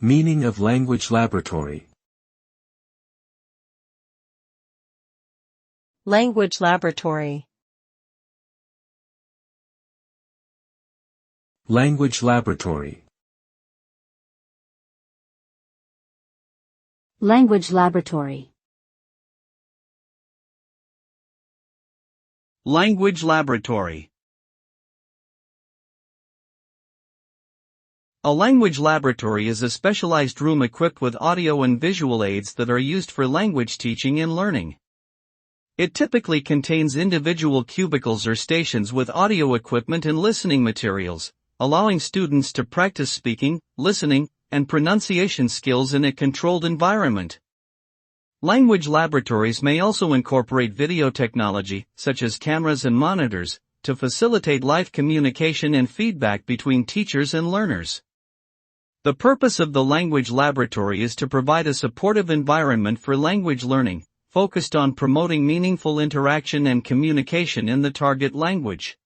Meaning of language laboratory. Language laboratory. Language laboratory. Language laboratory. Language laboratory. A language laboratory is a specialized room equipped with audio and visual aids that are used for language teaching and learning. It typically contains individual cubicles or stations with audio equipment and listening materials, allowing students to practice speaking, listening, and pronunciation skills in a controlled environment. Language laboratories may also incorporate video technology, such as cameras and monitors, to facilitate live communication and feedback between teachers and learners. The purpose of the language laboratory is to provide a supportive environment for language learning, focused on promoting meaningful interaction and communication in the target language.